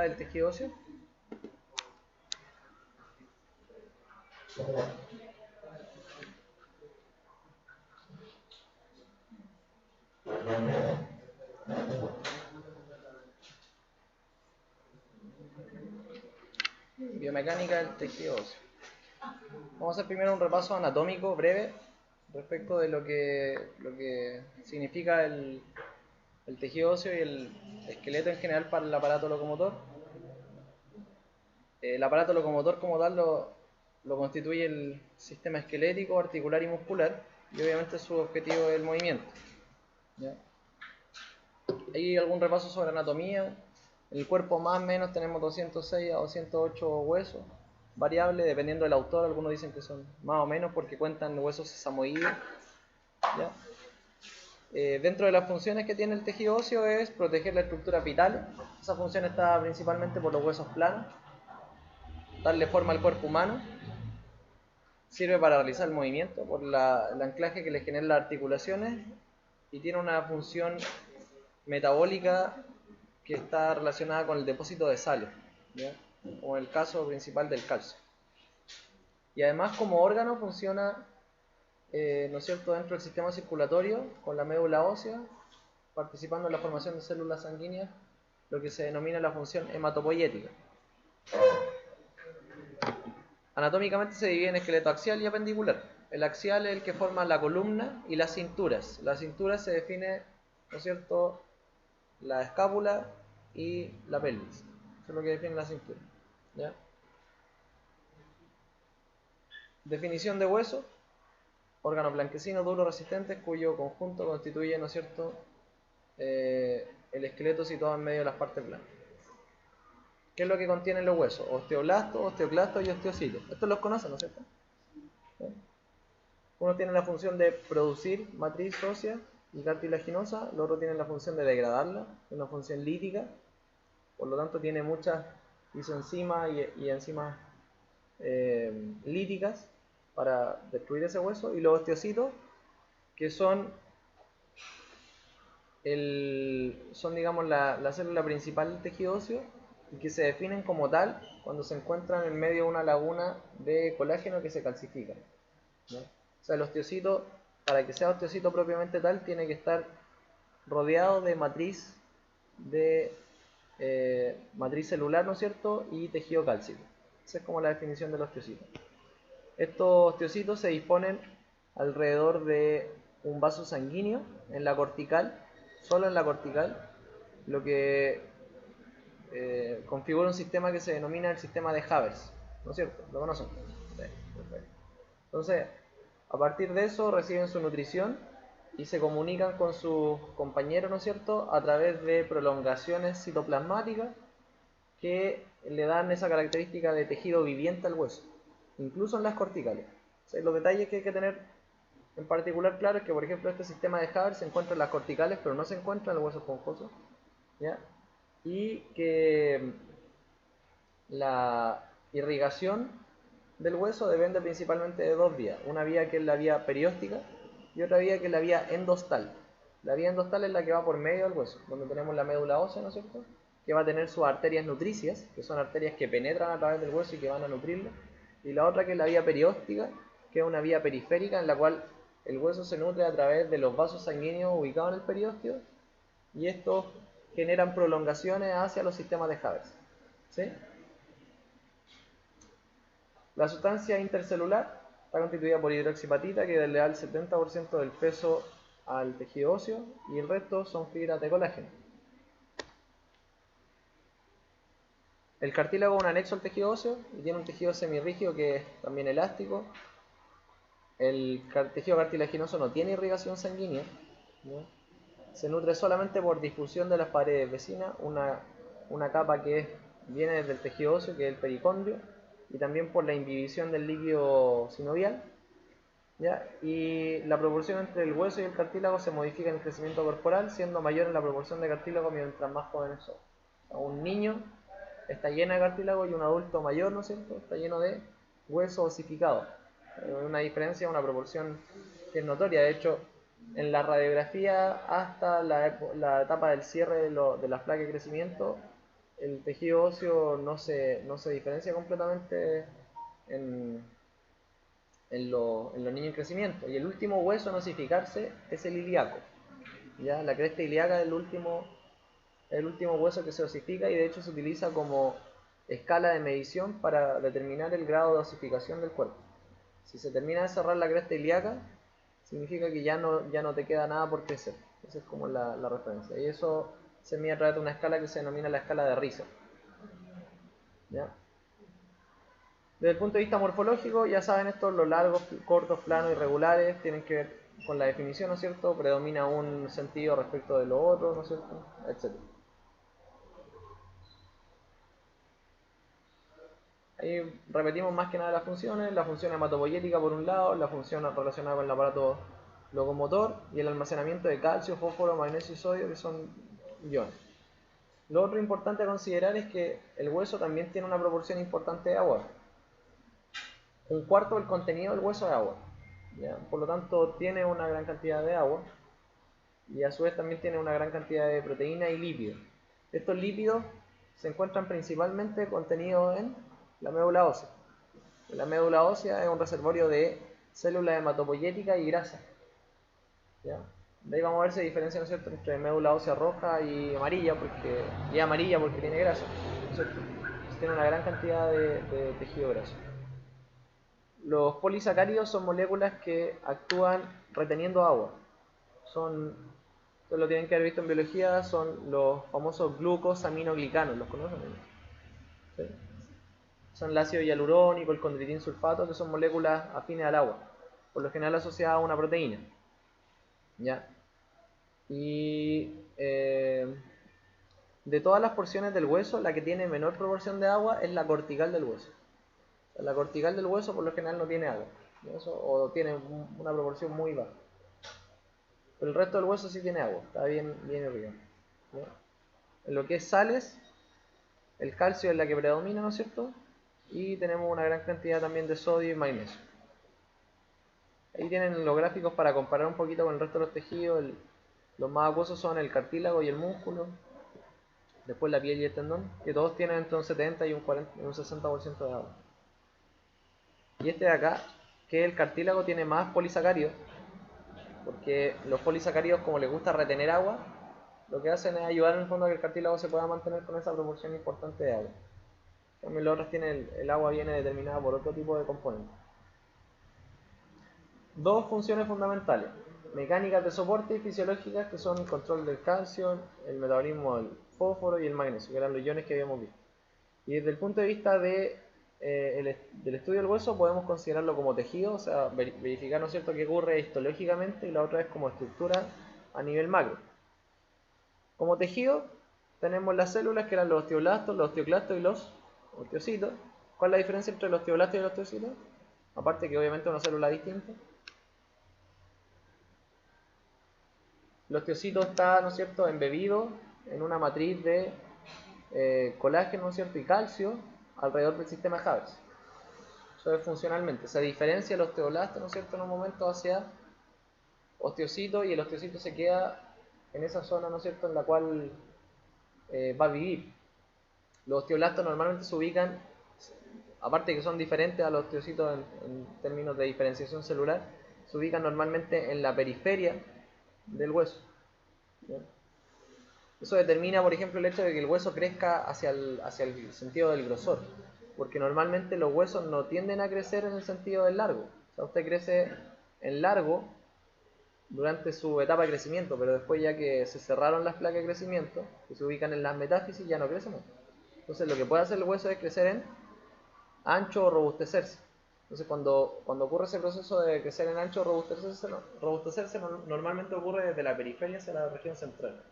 del tejido óseo. Biomecánica del tejido óseo. Vamos a hacer primero un repaso anatómico breve respecto de lo que significa el tejido óseo y el esqueleto en general para el aparato locomotor. El aparato locomotor como tal lo constituye el sistema esquelético, articular y muscular, y obviamente su objetivo es el movimiento. ¿Ya? Hay algún repaso sobre anatomía. En el cuerpo más o menos tenemos 206 a 208 huesos, variable dependiendo del autor. Algunos dicen que son más o menos porque cuentan huesos sesamoides. ¿Ya? Dentro de las funciones que tiene el tejido óseo es proteger la estructura vital. Esa función está principalmente por los huesos planos, darle forma al cuerpo humano. Sirve para realizar el movimiento por el anclaje que le genera las articulaciones, y tiene una función metabólica que está relacionada con el depósito de sales, ¿ya? Como el caso principal del calcio. Y además como órgano funciona, ¿no es cierto?, dentro del sistema circulatorio con la médula ósea, participando en la formación de células sanguíneas, lo que se denomina la función hematopoyética. Anatómicamente se divide en esqueleto axial y apendicular. El axial es el que forma la columna y las cinturas. La cintura se define, ¿no es cierto?, la escápula y la pelvis. Eso es lo que define la cintura. ¿Ya? Definición de hueso: órganos blanquecinos, duros, resistentes, cuyo conjunto constituye, ¿no es cierto?, el esqueleto situado en medio de las partes blancas. ¿Qué es lo que contienen los huesos? Osteoblastos, osteoclastos y osteocitos. Estos los conocen, ¿no es cierto? ¿Sí? Uno tiene la función de producir matriz ósea y cartilaginosa, el otro tiene la función de degradarla, una función lítica, por lo tanto tiene muchas isoenzimas y enzimas líticas para destruir ese hueso. Y los osteocitos, que son digamos la célula principal del tejido óseo, y que se definen como tal cuando se encuentran en medio de una laguna de colágeno que se calcifica, ¿no? O sea, el osteocito, para que sea osteocito propiamente tal, tiene que estar rodeado de matriz celular, ¿no es cierto?, y tejido cálcico. Esa es como la definición del osteocito. Estos osteocitos se disponen alrededor de un vaso sanguíneo en la cortical, solo en la cortical, lo que configura un sistema que se denomina el sistema de Havers, ¿no es cierto? ¿Lo conocen? Sí, perfecto. Entonces, a partir de eso reciben su nutrición y se comunican con sus compañeros, ¿no es cierto?, a través de prolongaciones citoplasmáticas que le dan esa característica de tejido viviente al hueso, incluso en las corticales. O sea, los detalles que hay que tener en particular claro es que, por ejemplo, este sistema de Haber se encuentra en las corticales, pero no se encuentra en el hueso esponjoso, ¿ya? Y que la irrigación del hueso depende principalmente de dos vías: una vía que es la vía perióstica y otra vía que es la vía endostal. La vía endostal es la que va por medio del hueso, donde tenemos la médula ósea, ¿no es cierto?, que va a tener sus arterias nutricias, que son arterias que penetran a través del hueso y que van a nutrirlo, y la otra que es la vía perióstica, que es una vía periférica en la cual el hueso se nutre a través de los vasos sanguíneos ubicados en el periósteo, y estos generan prolongaciones hacia los sistemas de Haber, ¿sí? La sustancia intercelular está constituida por hidroxipatita, que le da el 70% del peso al tejido óseo, y el resto son fibras de colágeno. El cartílago es un anexo al tejido óseo y tiene un tejido semirrígido que es también elástico. El tejido cartilaginoso no tiene irrigación sanguínea, ¿no? Se nutre solamente por difusión de las paredes vecinas, una capa que viene desde el tejido óseo, que es el pericondrio, y también por la imbibición del líquido sinovial, ¿ya? Y la proporción entre el hueso y el cartílago se modifica en el crecimiento corporal, siendo mayor en la proporción de cartílago mientras más jóvenes son. O sea, un niño está lleno de cartílago y un adulto mayor, ¿no es cierto?, está lleno de hueso osificado. Una diferencia, una proporción que es notoria. De hecho, en la radiografía hasta la etapa del cierre de las placas de crecimiento, el tejido óseo no se diferencia completamente en, en los niños en crecimiento. Y el último hueso en osificarse es el ilíaco. ¿Ya? La cresta ilíaca es el último hueso que se osifica y de hecho se utiliza como escala de medición para determinar el grado de osificación del cuerpo. Si se termina de cerrar la cresta ilíaca, significa que ya no te queda nada por crecer. Esa es como la referencia. Y eso se mide a través de una escala que se denomina la escala de Riese. ¿Ya? Desde el punto de vista morfológico, ya saben esto, los largos, cortos, planos, irregulares, tienen que ver con la definición, ¿no es cierto? Predomina un sentido respecto de lo otro, ¿no es cierto? Etcétera. Ahí repetimos más que nada las funciones, la función hematopoyética por un lado, la función relacionada con el aparato locomotor y el almacenamiento de calcio, fósforo, magnesio y sodio, que son iones. Lo otro importante a considerar es que el hueso también tiene una proporción importante de agua. Un cuarto del contenido del hueso es agua. ¿Ya? Por lo tanto, tiene una gran cantidad de agua y a su vez también tiene una gran cantidad de proteína y lípidos. Estos lípidos se encuentran principalmente contenidos en la médula ósea. La médula ósea es un reservorio de células hematopoyéticas y grasa. ¿Ya? De ahí vamos a ver si hay diferencia, ¿no es cierto?, entre médula ósea roja y amarilla porque tiene grasa, ¿no es cierto? Tiene una gran cantidad de tejido graso. Los polisacáridos son moléculas que actúan reteniendo agua. Ustedes lo tienen que haber visto en biología, son los famosos glucosaminoglicanos, ¿los conocen? ¿Sí? Son el ácido hialurónico, el condritin sulfato, que son moléculas afines al agua, por lo general asociadas a una proteína. ¿Ya? Y de todas las porciones del hueso, la que tiene menor proporción de agua es la cortical del hueso. La cortical del hueso por lo general no tiene agua, o tiene una proporción muy baja. Pero el resto del hueso sí tiene agua, está bien irrigado. En lo que es sales, el calcio es la que predomina, ¿no es cierto? Y tenemos una gran cantidad también de sodio y magnesio. Ahí tienen los gráficos para comparar un poquito con el resto de los tejidos. Los más acuosos son el cartílago y el músculo. Después la piel y el tendón, que todos tienen entre un 70 y un 60% de agua. Y este de acá, que el cartílago, tiene más polisacáridos, porque los polisacáridos, como les gusta retener agua, lo que hacen es ayudar en el fondo a que el cartílago se pueda mantener con esa proporción importante de agua. También los otros tienen el agua viene determinada por otro tipo de componentes. Dos funciones fundamentales, mecánicas de soporte y fisiológicas, que son el control del calcio, el metabolismo del fósforo y el magnesio, que eran los iones que habíamos visto. Y desde el punto de vista del estudio del hueso podemos considerarlo como tejido, o sea, verificar, ¿no es cierto?, qué ocurre histológicamente, y la otra es como estructura a nivel macro. Como tejido tenemos las células, que eran los osteoblastos, los osteoclastos y los osteocitos. ¿Cuál es la diferencia entre los osteoblastos y los osteocitos? Aparte que obviamente es una célula distinta. El osteocito está, ¿no es cierto?, embebido en una matriz de colágeno, ¿no es cierto?, y calcio alrededor del sistema de Haber. Eso es funcionalmente. Se diferencia el osteoblasto, ¿no es cierto?, en un momento hacia osteocito, y el osteocito se queda en esa zona, ¿no es cierto?, en la cual va a vivir. Los osteoblastos normalmente se ubican, aparte que son diferentes a los osteocitos en términos de diferenciación celular, se ubican normalmente en la periferia del hueso. ¿Bien? Eso determina, por ejemplo, el hecho de que el hueso crezca hacia el sentido del grosor, porque normalmente los huesos no tienden a crecer en el sentido del largo. O sea, usted crece en largo durante su etapa de crecimiento, pero después, ya que se cerraron las placas de crecimiento, que se ubican en las metáfisis, ya no crece más. Entonces lo que puede hacer el hueso es crecer en ancho o robustecerse. Entonces cuando ocurre ese proceso de crecer en ancho o robustecerse normalmente ocurre desde la periferia hacia la región central.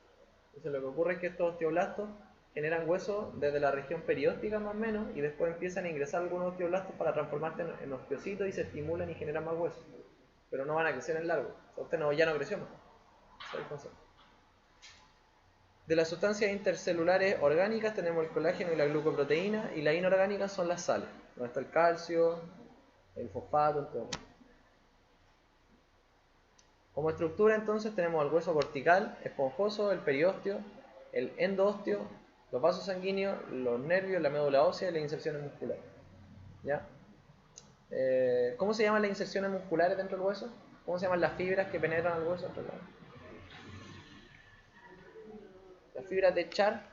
Entonces lo que ocurre es que estos osteoblastos generan huesos desde la región perióstica más o menos, y después empiezan a ingresar algunos osteoblastos para transformarse en osteocitos y se estimulan y generan más huesos. Pero no van a crecer en largo. O sea, usted ya no creció más. Ese es el concepto. De las sustancias intercelulares orgánicas tenemos el colágeno y la glucoproteína, y las inorgánicas son las sales, donde está el calcio, el fosfato, entre otros. Como estructura entonces tenemos el hueso cortical, esponjoso, el periósteo, el endoosteo los vasos sanguíneos, los nervios, la médula ósea y las inserciones musculares. ¿Ya? ¿Cómo se llaman las inserciones musculares dentro del hueso? ¿Cómo se llaman las fibras que penetran al hueso? Las fibras de Charpey.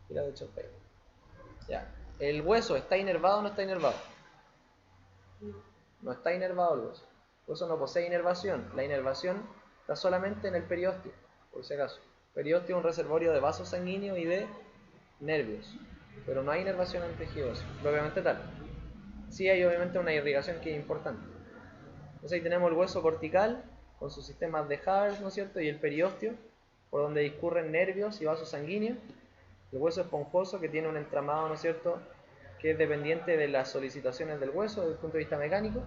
Fibras de Charpey. Ya. ¿El hueso está inervado o no está inervado? No está inervado el hueso. El hueso no posee inervación. La inervación está solamente en el periósteo, por si acaso. El periósteo es un reservorio de vasos sanguíneos y de nervios, pero no hay inervación en el tejido óseo, propiamente tal. Sí hay obviamente una irrigación que es importante. Entonces ahí tenemos el hueso cortical con sus sistemas de Haber, ¿no es cierto? Y el periósteo, por donde discurren nervios y vasos sanguíneos. El hueso esponjoso que tiene un entramado, ¿no es cierto?, que es dependiente de las solicitaciones del hueso desde el punto de vista mecánico.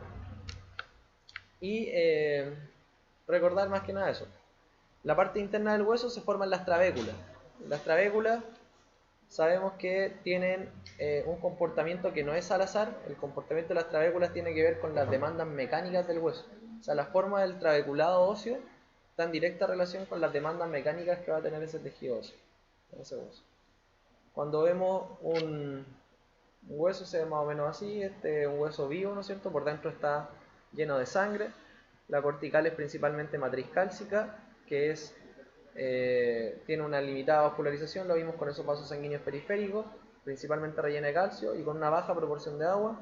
Y recordar más que nada eso. La parte interna del hueso se forman las trabéculas. Las trabéculas sabemos que tienen un comportamiento que no es al azar. El comportamiento de las trabéculas tiene que ver con las demandas mecánicas del hueso. O sea, la forma del trabeculado óseo está en directa relación con las demandas mecánicas que va a tener ese tejido óseo, ese hueso. Cuando vemos un hueso se ve más o menos así, un hueso vivo, ¿no es cierto? Por dentro está lleno de sangre. La cortical es principalmente matriz cálcica, que es, tiene una limitada vascularización, lo vimos con esos vasos sanguíneos periféricos, principalmente rellena de calcio y con una baja proporción de agua.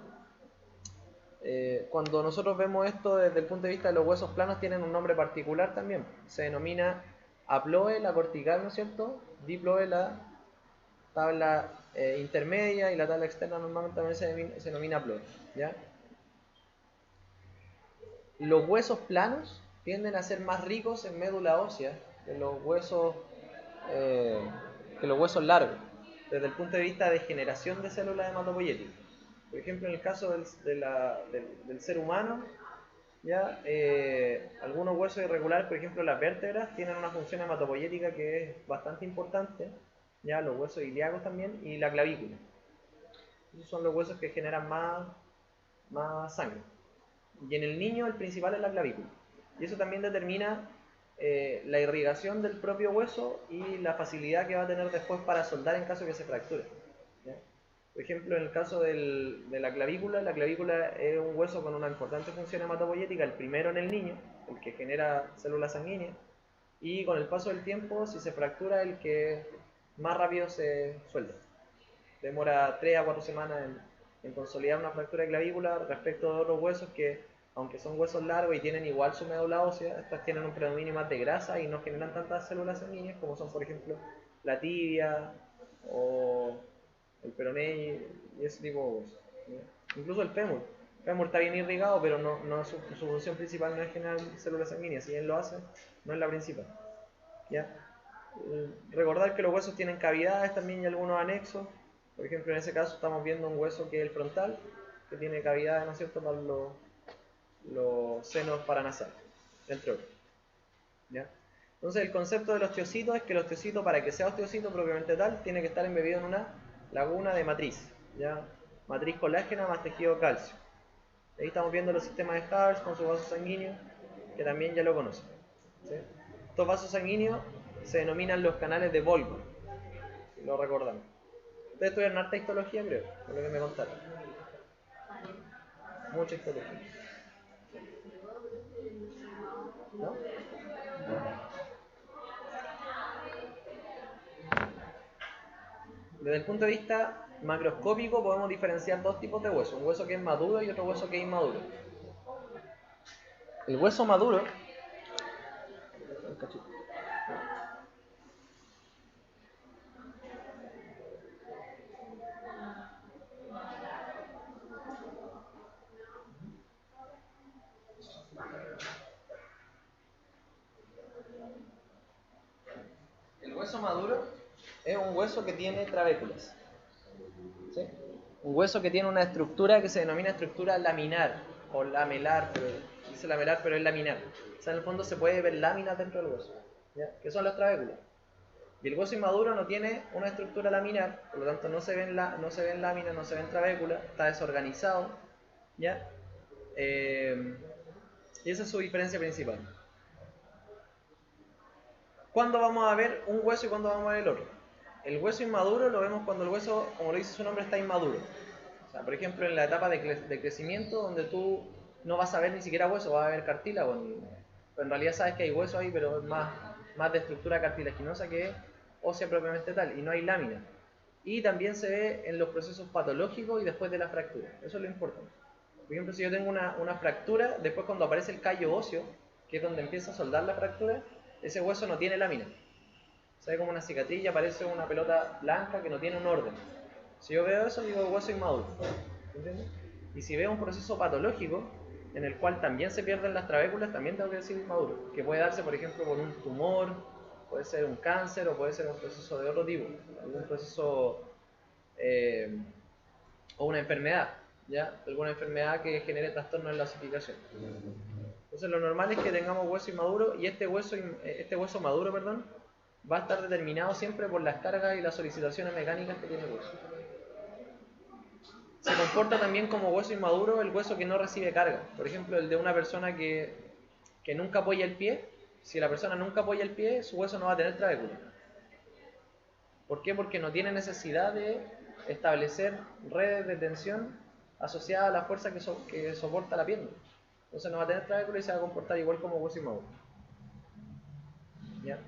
Cuando nosotros vemos esto desde el punto de vista de los huesos planos, tienen un nombre particular también. Se denomina aploe, la cortical, ¿no es cierto? Diploe, la tabla intermedia, y la tabla externa normalmente también se denomina aploe, ¿ya? Los huesos planos tienden a ser más ricos en médula ósea que los huesos largos, desde el punto de vista de generación de células hematopoyéticas. Por ejemplo, en el caso del ser humano, ¿ya? Algunos huesos irregulares, por ejemplo las vértebras, tienen una función hematopoyética que es bastante importante, ¿ya? Los huesos ilíacos también, y la clavícula. Esos son los huesos que generan más sangre. Y en el niño el principal es la clavícula. Y eso también determina la irrigación del propio hueso y la facilidad que va a tener después para soldar en caso de que se fracture, ¿ya? Por ejemplo, en el caso de la clavícula es un hueso con una importante función hematopoyética, el primero en el niño, el que genera células sanguíneas, y con el paso del tiempo, si se fractura, el que más rápido se suelda. Demora 3 a 4 semanas en consolidar una fractura de clavícula respecto de otros huesos que, aunque son huesos largos y tienen igual su médula ósea, estas tienen un predominio más de grasa y no generan tantas células sanguíneas como son, por ejemplo, la tibia o el peroné y ese tipo de huesos, ¿ya? Incluso el fémur. El fémur está bien irrigado, pero su función principal no es generar células sanguíneas. Si bien lo hace, no es la principal, ¿ya? Recordar que los huesos tienen cavidades también y algunos anexos. Por ejemplo, en ese caso estamos viendo un hueso que es el frontal, que tiene cavidades, ¿no es cierto?, para los senos paranasales, entre otros, ¿ya? Entonces el concepto del osteocito es que el osteocito, para que sea osteocito propiamente tal, tiene que estar embebido en una laguna de matriz, ¿ya? Matriz colágena más tejido calcio. Ahí estamos viendo los sistemas de Haber con sus vasos sanguíneos, que también ya lo conocen, ¿sí? Estos vasos sanguíneos se denominan los canales de Volkmann, si lo recordamos. Ustedes estudian harta histología, creo, por lo que me contaron. Mucha histología. ¿No? Desde el punto de vista macroscópico podemos diferenciar dos tipos de huesos, un hueso que es maduro y otro hueso que es inmaduro. El hueso maduro, es un hueso que tiene trabéculas, ¿sí? Un hueso que tiene una estructura que se denomina estructura laminar o lamelar, pero dice lamelar, pero es laminar. O sea, en el fondo se puede ver láminas dentro del hueso, ¿ya? Que son las trabéculas. Y el hueso inmaduro no tiene una estructura laminar, por lo tanto no se ven láminas, no se ven trabéculas, está desorganizado, ¿ya? Y esa es su diferencia principal. ¿Cuándo vamos a ver un hueso y cuándo vamos a ver el otro? El hueso inmaduro lo vemos cuando el hueso, como lo dice su nombre, está inmaduro. O sea, por ejemplo, en la etapa de crecimiento, donde tú no vas a ver ni siquiera hueso, vas a ver cartílago. Pero en realidad sabes que hay hueso ahí, pero es más de estructura cartilaginosa que ósea propiamente tal, y no hay lámina. Y también se ve en los procesos patológicos y después de la fractura. Eso es lo importante. Por ejemplo, si yo tengo una fractura, después cuando aparece el callo óseo, que es donde empieza a soldar la fractura, ese hueso no tiene lámina. Se ve como una cicatriz y aparece una pelota blanca que no tiene un orden. Si yo veo eso, digo hueso inmaduro. ¿Entiendes? Y si veo un proceso patológico en el cual también se pierden las trabéculas, también tengo que decir inmaduro. Que puede darse, por ejemplo, por un tumor, puede ser un cáncer o puede ser un proceso de otro tipo. Algún proceso o una enfermedad, ¿ya? Alguna enfermedad que genere trastorno en la osificación. Entonces lo normal es que tengamos hueso inmaduro y este hueso maduro, perdón, va a estar determinado siempre por las cargas y las solicitaciones mecánicas que tiene el hueso. Se comporta también como hueso inmaduro el hueso que no recibe carga. Por ejemplo, el de una persona que nunca apoya el pie. Si la persona nunca apoya el pie, su hueso no va a tener trabécula. ¿Por qué? Porque no tiene necesidad de establecer redes de tensión asociadas a la fuerza que soporta la pierna. Entonces no va a tener trabécula y se va a comportar igual como hueso inmaduro. ¿Ya?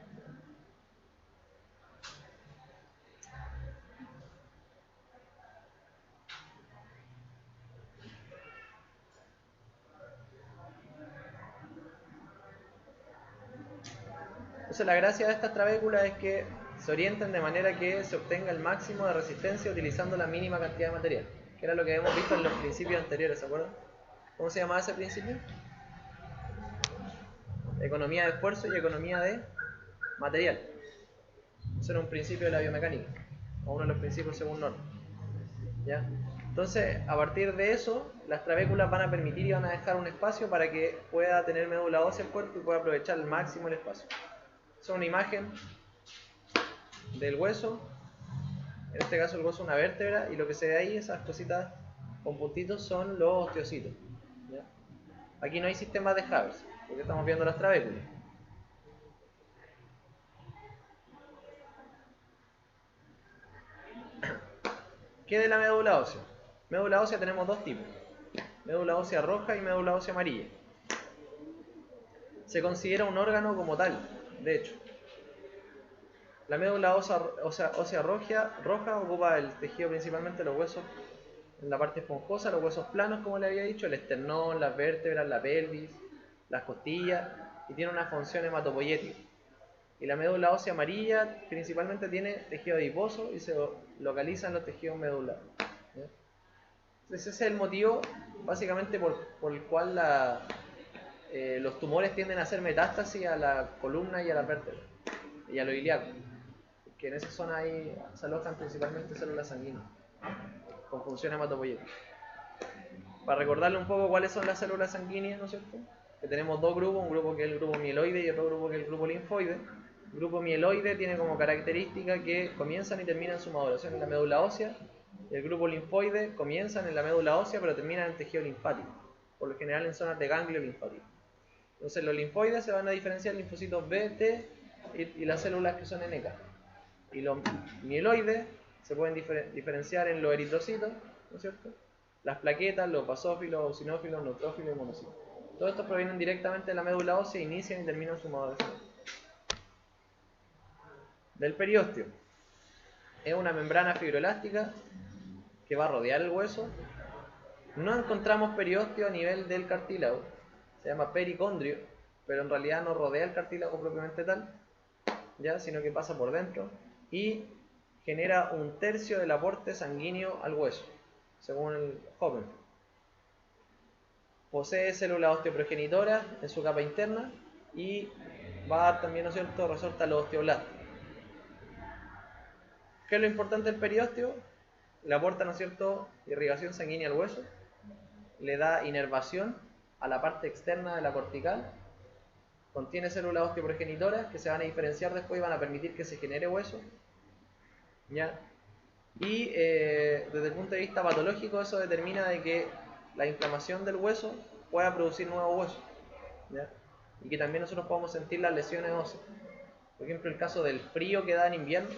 Entonces la gracia de estas trabéculas es que se orientan de manera que se obtenga el máximo de resistencia utilizando la mínima cantidad de material, que era lo que habíamos visto en los principios anteriores, ¿se acuerdan? ¿Cómo se llamaba ese principio? Economía de esfuerzo y economía de material. Ese era un principio de la biomecánica, o uno de los principios según Norton. ¿Ya? Entonces, a partir de eso, las trabéculas van a permitir y van a dejar un espacio para que pueda tener médula ósea el cuerpo y pueda aprovechar al máximo el espacio. Esa es una imagen del hueso. En este caso el hueso es una vértebra y lo que se ve ahí, esas cositas con puntitos, son los osteocitos. ¿Ya? Aquí no hay sistemas de Haber, porque estamos viendo las trabéculas. ¿Qué de la médula ósea? Médula ósea tenemos dos tipos: médula ósea roja y médula ósea amarilla. Se considera un órgano como tal, de hecho. La médula ósea roja ocupa el tejido principalmente los huesos en la parte esponjosa, los huesos planos, como le había dicho, el esternón, las vértebras, la pelvis, las costillas, y tiene una función hematopoyética. Y la médula ósea amarilla principalmente tiene tejido adiposo y se localiza en los tejidos medulares. ¿Ya? Entonces ese es el motivo básicamente por el cual los tumores tienden a hacer metástasis a la columna y a las vértebras y a lo ilíaco, que en esa zona ahí se alojan principalmente células sanguíneas con función hematopoyética. Para recordarle un poco cuáles son las células sanguíneas, ¿no es cierto? Que tenemos dos grupos, un grupo que es el grupo mieloide y otro grupo que es el grupo linfoide. El grupo mieloide tiene como característica que comienzan y terminan su maduración en la médula ósea, y el grupo linfoide comienzan en la médula ósea pero terminan en el tejido linfático, por lo general en zonas de ganglio linfático. Entonces los linfoides se van a diferenciar en linfocitos B, T y las células que son NK. Y los mieloides se pueden diferenciar en los eritrocitos, ¿no es cierto? Las plaquetas, los basófilos, eosinófilos, neutrófilos y monocitos. Todos estos provienen directamente de la médula ósea e inician y terminan su maduración. Del periósteo. Es una membrana fibroelástica que va a rodear el hueso. No encontramos periósteo a nivel del cartílago. Se llama pericondrio, pero en realidad no rodea el cartílago propiamente tal, ¿ya? Sino que pasa por dentro y genera un tercio del aporte sanguíneo al hueso, según el Hoppen. Posee células osteoprogenitoras en su capa interna y va a dar también, ¿no es cierto?, resorta los osteoblastos. ¿Qué es lo importante del periósteo? Le aporta, ¿no es cierto?, irrigación sanguínea al hueso, le da inervación a la parte externa de la cortical, contiene células osteoprogenitoras que se van a diferenciar después y van a permitir que se genere hueso, ¿ya? Y desde el punto de vista patológico eso determina de que la inflamación del hueso pueda producir nuevo hueso, ¿ya? Y que también nosotros podamos sentir las lesiones óseas. Por ejemplo, el caso del frío que da en invierno,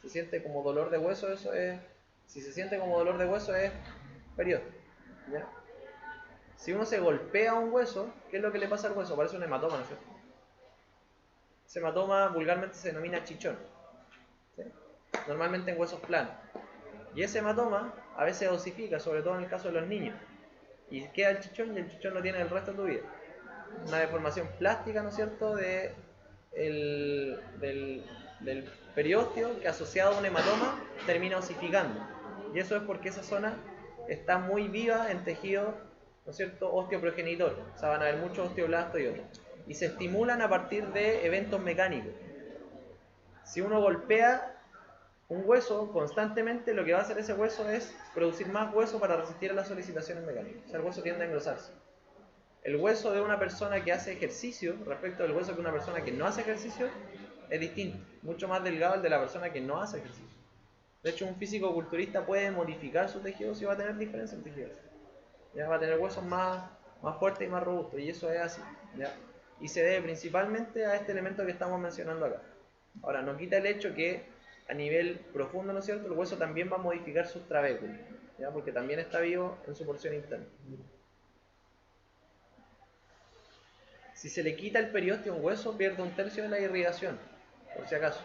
se siente como dolor de hueso, eso es... Si se siente como dolor de hueso es periósteo, ¿ya? Si uno se golpea un hueso, ¿qué es lo que le pasa al hueso? Parece un hematoma, ¿no es cierto? Ese hematoma vulgarmente se denomina chichón, ¿sí? Normalmente en huesos planos. Y ese hematoma a veces osifica, sobre todo en el caso de los niños. Y queda el chichón y el chichón lo tiene el resto de tu vida. Una deformación plástica, ¿no es cierto?, del periósteo que asociado a un hematoma termina osificando. Y eso es porque esa zona está muy viva en tejido, ¿no es cierto?, osteoprogenitor. O sea, van a haber muchos osteoblastos y otros. Y se estimulan a partir de eventos mecánicos. Si uno golpea un hueso constantemente, lo que va a hacer ese hueso es producir más hueso para resistir a las solicitaciones mecánicas. O sea, el hueso tiende a engrosarse. El hueso de una persona que hace ejercicio respecto al hueso de una persona que no hace ejercicio es distinto, mucho más delgado el de la persona que no hace ejercicio. De hecho, un físico-culturista puede modificar su tejido y va a tener diferencia en tejidos. Ya va a tener huesos más fuertes y más robustos, y eso es así, ¿ya? Y se debe principalmente a este elemento que estamos mencionando acá. Ahora, no quita el hecho que a nivel profundo, ¿no es cierto?, el hueso también va a modificar sus trabéculos, ¿ya? Porque también está vivo en su porción interna. Si se le quita el periósteo a un hueso, pierde un tercio de la irrigación, por si acaso.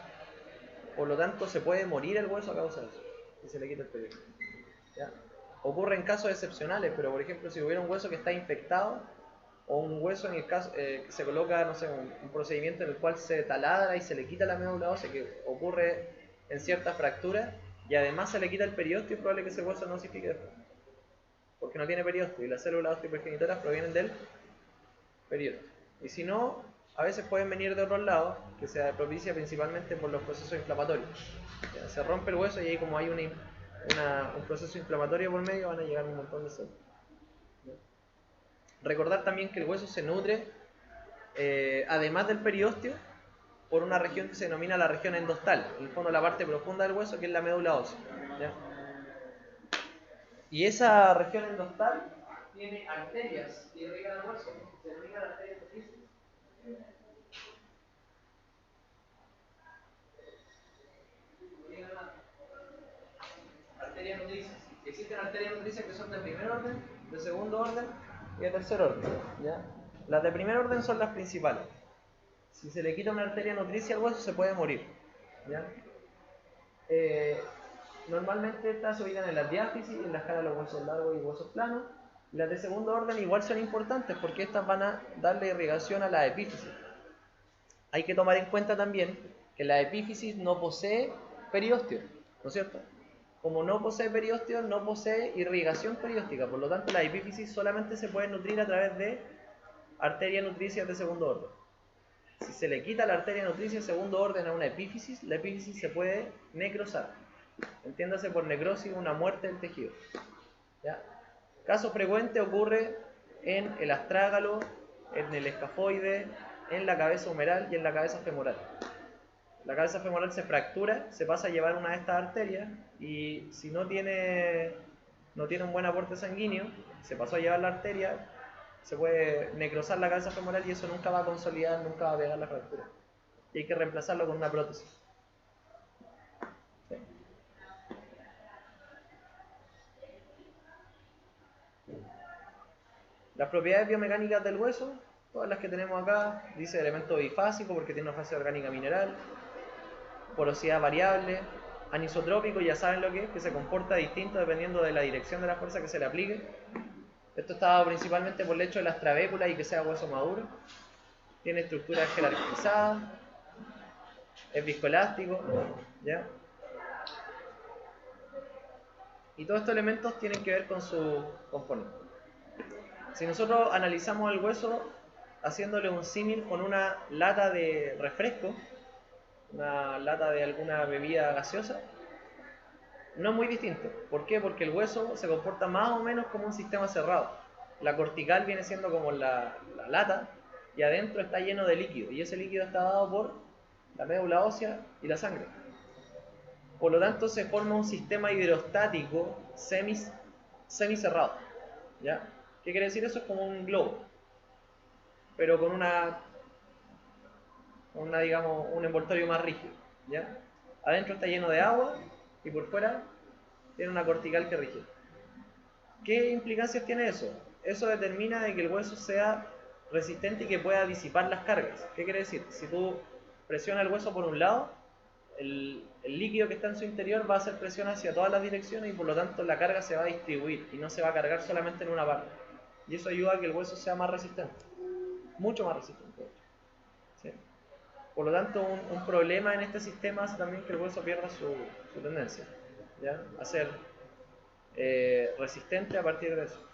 Por lo tanto, se puede morir el hueso a causa de eso, si se le quita el periósteo, ¿ya? Ocurre en casos excepcionales, pero por ejemplo, si hubiera un hueso que está infectado, o un hueso en el caso que se coloca, no sé, un procedimiento en el cual se taladra y se le quita la médula ósea, que ocurre en ciertas fracturas, y además se le quita el periósteo, es probable que ese hueso no osifique después, porque no tiene periósteo, y las células osteoprogenitoras provienen del periósteo. Y si no, a veces pueden venir de otros lados, que se propicia principalmente por los procesos inflamatorios. Ya, se rompe el hueso y ahí, como hay un proceso inflamatorio por medio, van a llegar un montón de células. Recordar también que el hueso se nutre, además del periósteo, por una región que se denomina la región endostal, en el fondo la parte profunda del hueso, que es la médula ósea, ¿ya? Y esa región endostal tiene arterias que irrigan el hueso, se denominan arterias nutricias. Arterias nutricias. Existen arterias nutricias que son de primer orden, de segundo orden y de tercer orden, ¿ya? Las de primer orden son las principales. Si se le quita una arteria nutricia al hueso, se puede morir, ¿ya? Normalmente estas se ubican en las diáfisis, en la escala de los huesos largos y huesos planos. Las de segundo orden igual son importantes porque estas van a darle irrigación a la epífisis. Hay que tomar en cuenta también que la epífisis no posee periósteo, ¿no es cierto? Como no posee periósteo, no posee irrigación perióstica, por lo tanto la epífisis solamente se puede nutrir a través de arterias nutricias de segundo orden. Si se le quita la arteria nutricia de segundo orden a una epífisis, la epífisis se puede necrosar. Entiéndase por necrosis una muerte del tejido, ¿ya? Caso frecuente ocurre en el astrágalo, en el escafoide, en la cabeza humeral y en la cabeza femoral. La cabeza femoral se fractura, se pasa a llevar una de estas arterias y si no tiene un buen aporte sanguíneo, se pasó a llevar la arteria, se puede necrosar la cabeza femoral y eso nunca va a consolidar, nunca va a pegar la fractura. Y hay que reemplazarlo con una prótesis. ¿Sí? Las propiedades biomecánicas del hueso, todas las que tenemos acá, dice elemento bifásico porque tiene una fase orgánica mineral, porosidad variable, anisotrópico, ya saben lo que se comporta distinto dependiendo de la dirección de la fuerza que se le aplique. Esto está dado principalmente por el hecho de las trabéculas y que sea hueso maduro. Tiene estructura jerarquizada, es viscoelástico, ¿ya? Y todos estos elementos tienen que ver con su componente. Si nosotros analizamos el hueso haciéndole un símil con una lata de refresco, una lata de alguna bebida gaseosa, no es muy distinto. ¿Por qué? Porque el hueso se comporta más o menos como un sistema cerrado. La cortical viene siendo como la lata y adentro está lleno de líquido y ese líquido está dado por la médula ósea y la sangre. Por lo tanto se forma un sistema hidrostático semicerrado, ¿ya? ¿Qué quiere decir eso? Es como un globo, pero con una digamos, un envoltorio más rígido, ¿ya? Adentro está lleno de agua y por fuera tiene una cortical que rige. ¿Qué implicancias tiene eso? Eso determina de que el hueso sea resistente y que pueda disipar las cargas. ¿Qué quiere decir? Si tú presionas el hueso por un lado, el líquido que está en su interior va a hacer presión hacia todas las direcciones y por lo tanto la carga se va a distribuir y no se va a cargar solamente en una parte. Y eso ayuda a que el hueso sea más resistente, mucho más resistente. ¿Sí? Por lo tanto, un problema en este sistema hace también que el hueso pierda su tendencia, ¿ya? A ser resistente a partir de eso.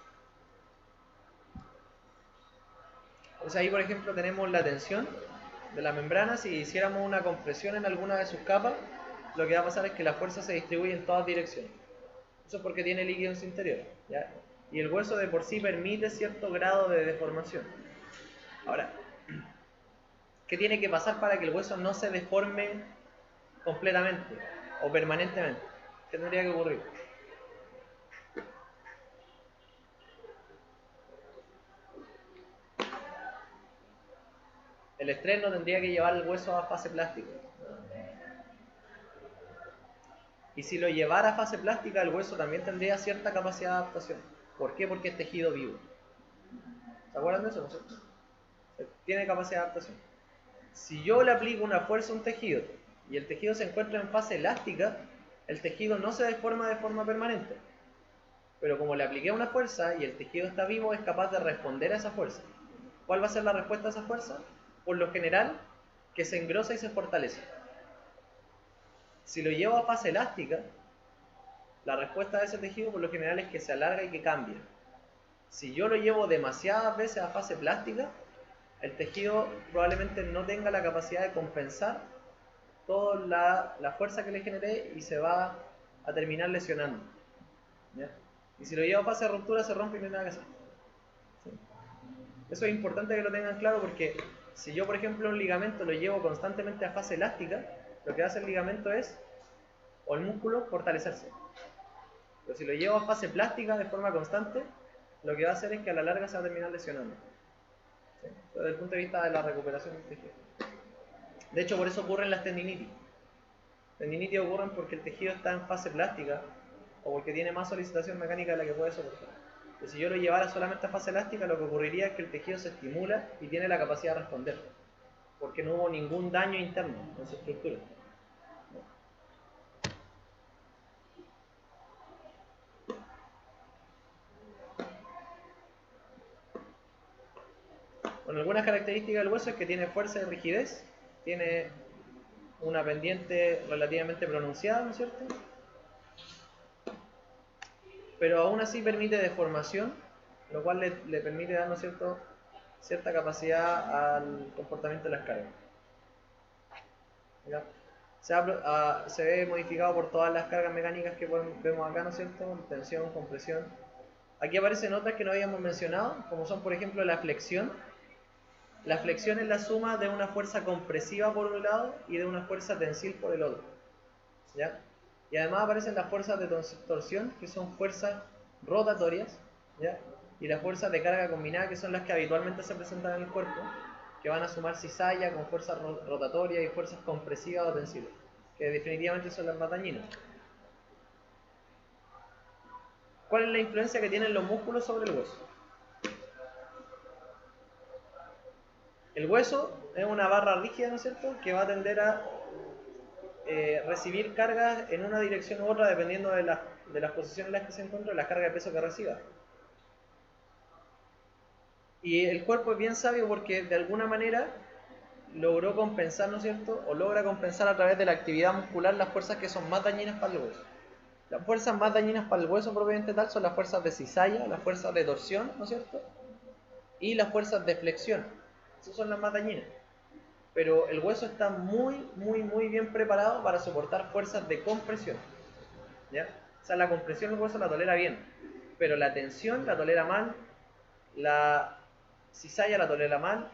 Entonces ahí, por ejemplo, tenemos la tensión de la membrana. Si hiciéramos una compresión en alguna de sus capas, lo que va a pasar es que la fuerza se distribuye en todas direcciones. Eso es porque tiene líquido en su interior, ¿ya? Y el hueso de por sí permite cierto grado de deformación. Ahora, ¿qué tiene que pasar para que el hueso no se deforme completamente o permanentemente? ¿Qué tendría que ocurrir? El estrés no tendría que llevar el hueso a fase plástica. Y si lo llevara a fase plástica, el hueso también tendría cierta capacidad de adaptación. ¿Por qué? Porque es tejido vivo. ¿Se acuerdan de eso? ¿No es cierto? Tiene capacidad de adaptación. Si yo le aplico una fuerza a un tejido y el tejido se encuentra en fase elástica, el tejido no se deforma de forma permanente. Pero como le apliqué una fuerza y el tejido está vivo, es capaz de responder a esa fuerza. ¿Cuál va a ser la respuesta a esa fuerza? Por lo general, que se engrosa y se fortalece. Si lo llevo a fase elástica, la respuesta de ese tejido por lo general es que se alarga y que cambia. Si yo lo llevo demasiadas veces a fase plástica, el tejido probablemente no tenga la capacidad de compensar toda la fuerza que le generé y se va a terminar lesionando. ¿Ya? Y si lo llevo a fase de ruptura, se rompe y no hay nada que hacer. ¿Sí? Eso es importante que lo tengan claro porque si yo, por ejemplo, un ligamento lo llevo constantemente a fase elástica, lo que hace el ligamento es, o el músculo, fortalecerse. Pero si lo llevo a fase plástica de forma constante, lo que va a hacer es que a la larga se va a terminar lesionando. ¿Sí? Desde el punto de vista de la recuperación del tejido. De hecho, por eso ocurren las tendinitis. Tendinitis ocurren porque el tejido está en fase plástica o porque tiene más solicitación mecánica de la que puede soportar. Pero si yo lo llevara solamente a fase elástica, lo que ocurriría es que el tejido se estimula y tiene la capacidad de responder, porque no hubo ningún daño interno en su estructura. Bueno, algunas características del hueso es que tiene fuerza y rigidez, tiene una pendiente relativamente pronunciada, ¿no es cierto? Pero aún así permite deformación, lo cual le permite dar, ¿no es cierto?, cierta capacidad al comportamiento de las cargas. ¿Ya? Se ve modificado por todas las cargas mecánicas que vemos acá, ¿no es cierto? Tensión, compresión. Aquí aparecen otras que no habíamos mencionado, como son, por ejemplo, la flexión. La flexión es la suma de una fuerza compresiva por un lado y de una fuerza tensil por el otro. ¿Ya? Y además aparecen las fuerzas de torsión, que son fuerzas rotatorias, ¿ya? Y las fuerzas de carga combinada, que son las que habitualmente se presentan en el cuerpo, que van a sumar cizalla con fuerzas rotatorias y fuerzas compresivas o tensiles, que definitivamente son las más dañinas. ¿Cuál es la influencia que tienen los músculos sobre el hueso? El hueso es una barra rígida, ¿no es cierto?, que va a tender a recibir cargas en una dirección u otra dependiendo de las posiciones en las que se encuentra y la carga de peso que reciba. Y el cuerpo es bien sabio porque de alguna manera logró compensar, ¿no es cierto?, o logra compensar a través de la actividad muscular las fuerzas que son más dañinas para el hueso. Las fuerzas más dañinas para el hueso propiamente tal son las fuerzas de cizalla, las fuerzas de torsión, ¿no es cierto?, y las fuerzas de flexión. Esas son las más dañinas. Pero el hueso está muy bien preparado para soportar fuerzas de compresión. ¿Ya? O sea, la compresión el hueso la tolera bien, pero la tensión la tolera mal, la cizalla la tolera mal,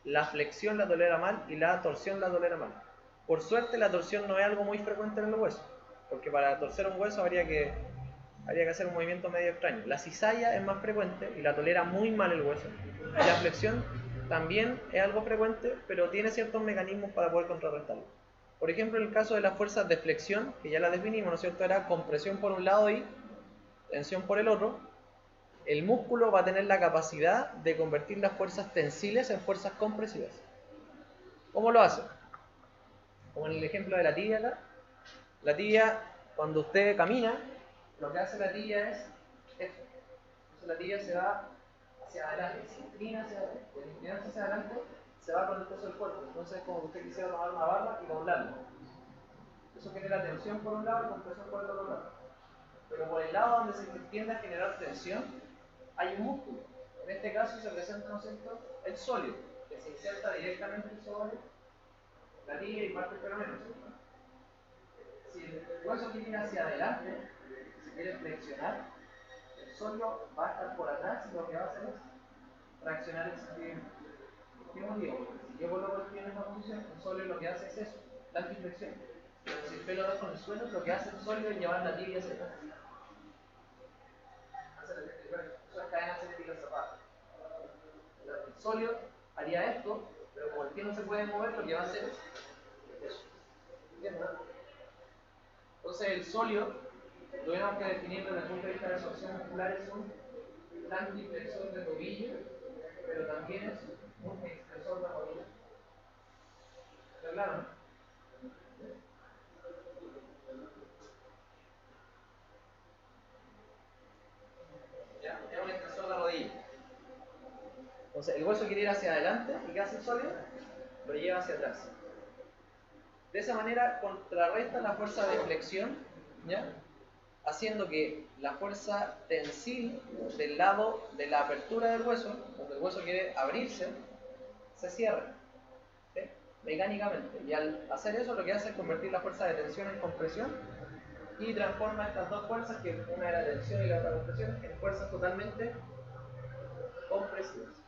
la flexión la tolera mal y la torsión la tolera mal. Por suerte la torsión no es algo muy frecuente en el hueso, porque para torcer un hueso habría que hacer un movimiento medio extraño. La cizalla es más frecuente y la tolera muy mal el hueso, y la flexión también es algo frecuente, pero tiene ciertos mecanismos para poder contrarrestarlo. Por ejemplo, en el caso de las fuerzas de flexión, que ya las definimos, ¿no es cierto? Era compresión por un lado y tensión por el otro. El músculo va a tener la capacidad de convertir las fuerzas tensiles en fuerzas compresivas. ¿Cómo lo hace? Como en el ejemplo de la tibia acá. La tibia, cuando usted camina, lo que hace la tibia es esto. Entonces la tibia se va hacia adelante, se inclina hacia adelante. Y al inclinarse hacia adelante, se va con el peso del cuerpo. Entonces es como que usted quisiera tomar una barra y doblarla. Eso genera tensión por un lado y compresión por el otro lado. Pero por el lado donde se tiende a generar tensión, hay un músculo. En este caso se presenta, ¿no es cierto?, el sólido, que se inserta directamente sobre la tibia y parte del peroné. Si el hueso quiere ir hacia adelante, si quiere flexionar, el sólido va a estar por atrás y lo que va a hacer es traccionar el sentido. ¿Qué motivo? Porque si yo coloco el pie en esta posición, el sólido lo que hace es eso, la antiflexión. Pero si el pelo dejo en el suelo, lo que hace el sólido es llevar la tibia hacia atrás. Eso es cadena cinética cerrada. El sólido haría esto, pero como el pie no se puede mover, lo que va a hacer es eso. ¿Entiendes? Entonces el sólido, tuvimos que definir desde el punto de vista de absorción muscular, es un antiflexor de tobillo, pero también es un extensor de rodilla. ¿Está claro, no? Ya, es un extensor de rodilla. Entonces el hueso quiere ir hacia adelante y ¿qué hace el sólido? Lo lleva hacia atrás. De esa manera contrarresta la fuerza de flexión, ¿ya?, haciendo que la fuerza tensil del lado de la apertura del hueso, donde el hueso quiere abrirse, se cierre, ¿sí?, mecánicamente. Y al hacer eso lo que hace es convertir la fuerza de tensión en compresión y transforma estas dos fuerzas, que una era tensión y la otra compresión, en fuerzas totalmente compresivas,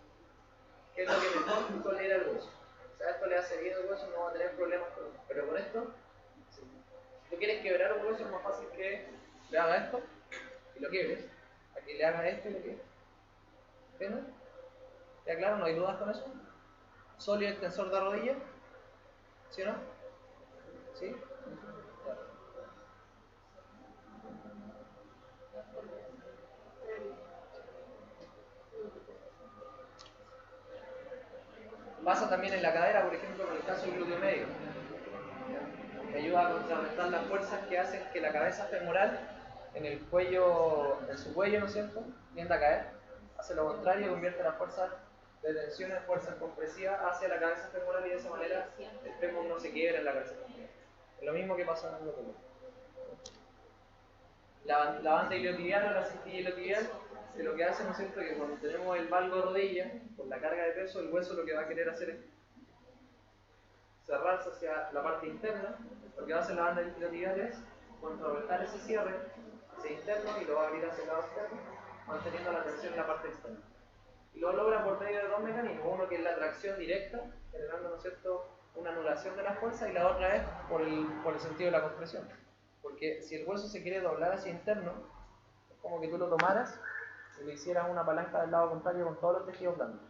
que es lo que mejor tolera el hueso. O sea, esto le hace bien al hueso, no va a tener problemas con eso. Pero con esto, si tú quieres quebrar un hueso, es más fácil que le haga esto y lo quiebres, a que le haga esto y lo quiebres. ¿Entiendes? ¿Está claro? ¿No hay dudas con eso? Sólido extensor de rodilla, ¿sí o no? ¿Sí? Claro. Pasa también en la cadera, por ejemplo, con el caso del glúteo medio. Que ayuda a contrarrestar las fuerzas que hacen que la cabeza femoral en el cuello, en su cuello, ¿no es cierto?, tienda a caer. Hace lo contrario, convierte las fuerzas de tensión en fuerzas compresivas hacia la cabeza femoral y de esa manera el fémur no se quiebra en la cabeza femoral. Es lo mismo que pasa en el glúteo medio. La banda iliotibial o la cistilla iliotibial, que lo que hace, ¿no es cierto?, que cuando tenemos el valgo de rodilla, por la carga de peso, el hueso lo que va a querer hacer es cerrarse hacia la parte interna. Lo que va a hacer la banda iliotibial es contrarrestar ese cierre hacia interno y lo va a abrir hacia el lado externo, manteniendo la tensión en la parte externa. Y lo logra por medio de dos mecanismos: uno que es la tracción directa, generando, ¿no es cierto?, una anulación de la fuerza, y la otra es por el sentido de la compresión. Porque si el hueso se quiere doblar hacia interno, es como que tú lo tomaras y le hicieras una palanca del lado contrario con todos los tejidos blandos.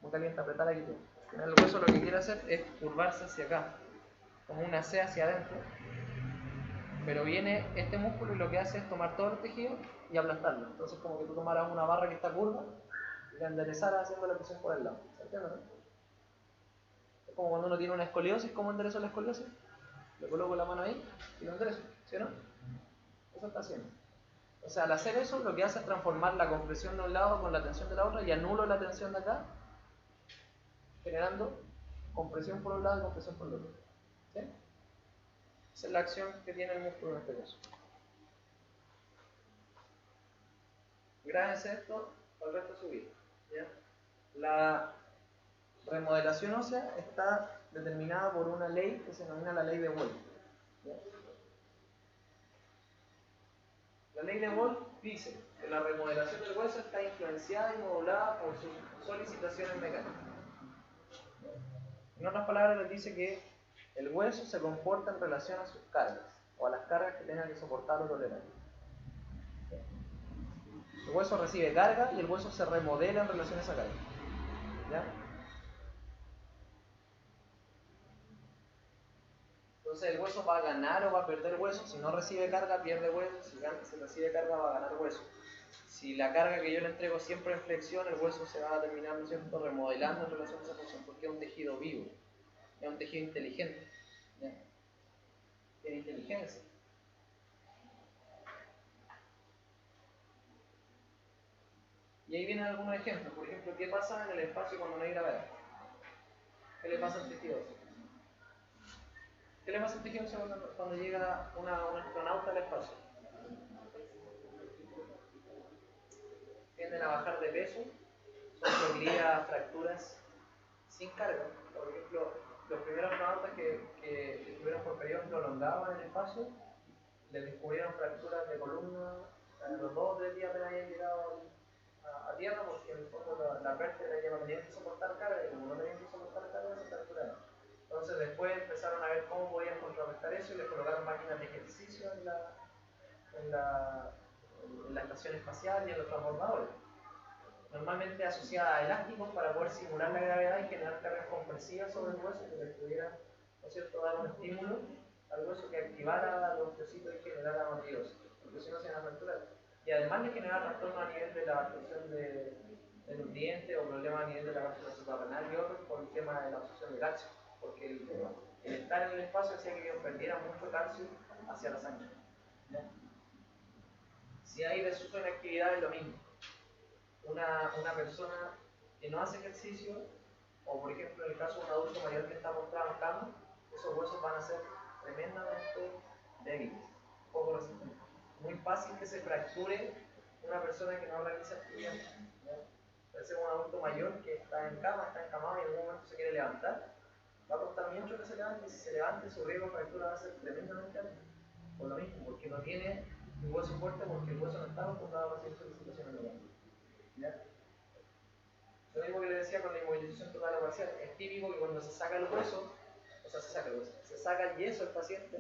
Muy caliente, apretar aquí. El hueso lo que quiere hacer es curvarse hacia acá, como una C hacia adentro. Pero viene este músculo y lo que hace es tomar todo el tejido y aplastarlo. Entonces, como que tú tomaras una barra que está curva y la enderezaras haciendo la presión por el lado. ¿Se entiende, no? Es como cuando uno tiene una escoliosis. ¿Cómo enderezo la escoliosis? Le coloco la mano ahí y lo enderezo, ¿sí o no? Eso está haciendo. O sea, al hacer eso, lo que hace es transformar la compresión de un lado con la tensión de la otra y anulo la tensión de acá, generando compresión por un lado y compresión por el otro. ¿Sí? Esa es la acción que tiene el músculo en este caso. Grábense esto para el resto de su vida, ¿ya? La remodelación ósea está determinada por una ley que se denomina la ley de Wolff. ¿Ya? La ley de Wolff dice que la remodelación del hueso está influenciada y modulada por sus solicitaciones mecánicas. En otras palabras, les dice que el hueso se comporta en relación a sus cargas, o a las cargas que tenga que soportar o tolerar. El hueso recibe carga y el hueso se remodela en relación a esa carga. ¿Ya? Entonces el hueso va a ganar o va a perder hueso. Si no recibe carga, pierde hueso. Si recibe carga, va a ganar hueso. Si la carga que yo le entrego siempre en flexión, el hueso se va a terminar, ¿no es cierto?, remodelando en relación a esa función, porque es un tejido vivo, es un tejido inteligente. ¿Ya? Tiene inteligencia. Y ahí vienen algunos ejemplos. Por ejemplo, ¿qué pasa en el espacio cuando no hay gravedad? ¿Qué le pasa al tejido? ¿Qué le pasa al tejido cuando llega un astronauta al espacio? Tienden a bajar de peso, son proclives a fracturas sin carga. Por ejemplo, los primeros astronautas que estuvieron por periodos prolongados en el espacio, les descubrieron fracturas de columna a los 2 o 3 días apenas habían llegado a Tierra, porque en el fondo la vértebra ya no tenían que soportar carga, y como no tenían que soportar carga, se fracturaron. Entonces después empezaron a ver cómo podían contrarrestar eso y les colocaron máquinas de ejercicio en la estación espacial y en los transbordadores. Normalmente asociada a elásticos para poder simular la gravedad y generar cargas compresivas sobre el hueso que les pudiera, ¿no es cierto?, dar un estímulo al hueso que activara los osteocitos y generara matriosis, porque si no se van a fracturar. Y además de generar trastornos a nivel de la absorción de nutrientes o problemas a nivel de la cápsula suprarrenal y otros por el tema de la absorción de calcio, porque el estar en el espacio hacía que ellos perdieran mucho calcio hacia la sangre. ¿Ya? Si hay desuso en actividad es lo mismo. Una persona que no hace ejercicio, o por ejemplo en el caso de un adulto mayor que está postrado en cama, esos huesos van a ser tremendamente débiles, poco resistentes. Muy fácil que se fracture una persona que no realiza actividad. Puede ser un adulto mayor que está en cama, está encamado y en algún momento se quiere levantar, va a costar mucho que se levante, y si se levante su riesgo de fractura va a ser tremendamente alto. Por lo mismo, porque no tiene un hueso fuerte, porque el hueso no está acostumbrado a recibir solicitaciones locales. ¿Ya? Lo mismo que le decía con la inmovilización total o parcial, es típico que cuando se saca el hueso, o sea, se saca el yeso al paciente,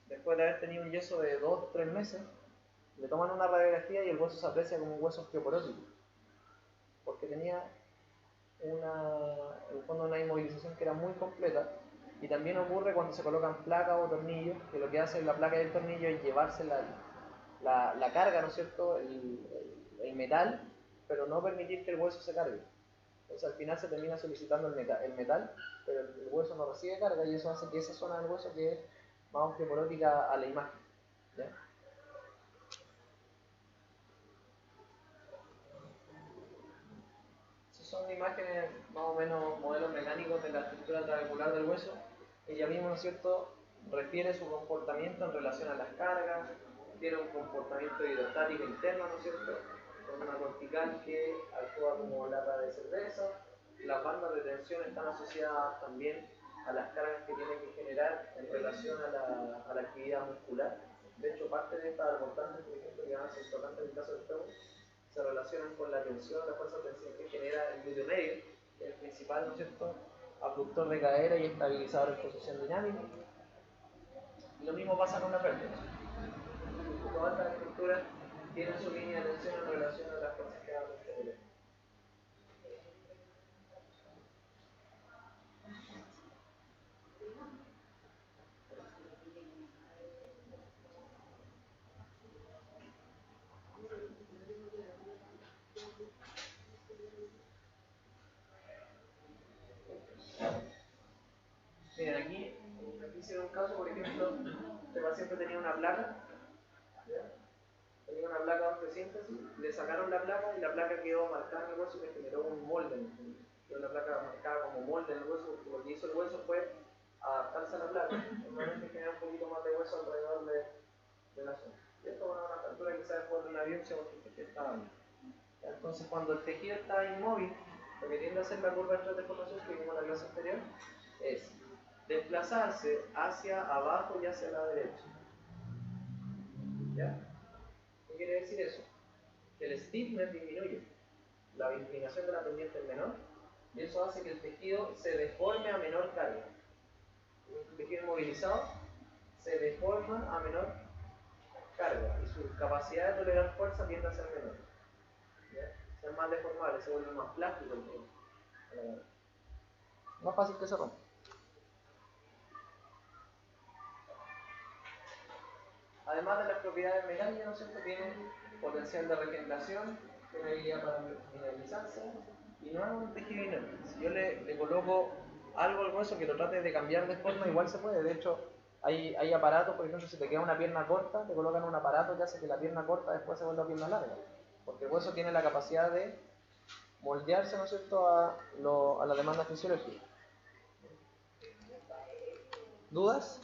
después de haber tenido un yeso de 2 o 3 meses, le toman una radiografía y el hueso se aprecia como un hueso osteoporótico, porque tenía en el fondo una inmovilización que era muy completa. Y también ocurre cuando se colocan placas o tornillos, que lo que hace la placa y el tornillo es llevarse la carga, ¿no es cierto?, el metal, pero no permitir que el hueso se cargue. Entonces al final se termina solicitando el metal, pero el hueso no recibe carga y eso hace que esa zona del hueso quede más osteoporótica a la imagen. ¿Ya? Esas son imágenes más o menos modelos mecánicos de la estructura trabecular del hueso. Ella misma, ¿no es cierto?, refiere su comportamiento en relación a las cargas, tiene un comportamiento hidrostático interno, ¿no es cierto?, con una cortical que actúa como lata de cerveza. Las bandas de tensión están asociadas también a las cargas que tiene que generar en relación a la actividad muscular. De hecho, parte de estas abordantes, por ejemplo, que van a ser importantes en el caso del fémur, se relacionan con la tensión, la fuerza de tensión que genera el glúteo medio, que es el principal, ¿no es cierto?, abductor de cadera y estabilizador en posición dinámica. Y lo mismo pasa con la vértebra. Todas estas estructuras tienen su línea de tensión en relación a las fuerzas que dan este volumen. Miren, aquí hicieron un caso, por ejemplo, este paciente tenía una placa, ¿ya? Tenía una placa de síntesis, le sacaron la placa y la placa quedó marcada en el hueso y le generó un molde. Quedó la placa marcada como molde en el hueso, porque lo que hizo el hueso fue adaptarse a la placa, normalmente genera un poquito más de hueso alrededor de la zona. Y esto es una fractura que se da después de una biopsia porque el tejido estaba bien. Entonces, cuando el tejido está inmóvil, lo que tiende a hacer la curva de deformación que vimos en la clase anterior es desplazarse hacia abajo y hacia la derecha. ¿Ya? ¿Qué quiere decir eso? Que el stiffness disminuye, la inclinación de la pendiente es menor, y eso hace que el tejido se deforme a menor carga. El tejido inmovilizado se deforma a menor carga y su capacidad de tolerar fuerza tiende a ser menor. ¿ya? Se es más deformable, se vuelve más plástico el todo. Más fácil que se rompa. Además de las propiedades mecánicas, ¿no es cierto?, tiene potencial de regeneración, tiene habilidad para mineralizarse y no es un tejido inerte. Si yo le coloco algo al hueso que lo trate de cambiar de forma, igual se puede. De hecho, hay aparatos, por ejemplo, si te queda una pierna corta, te colocan un aparato que hace que la pierna corta después se vuelva pierna larga. Porque el hueso tiene la capacidad de moldearse, ¿no es cierto?, a la demanda fisiológica. ¿Dudas?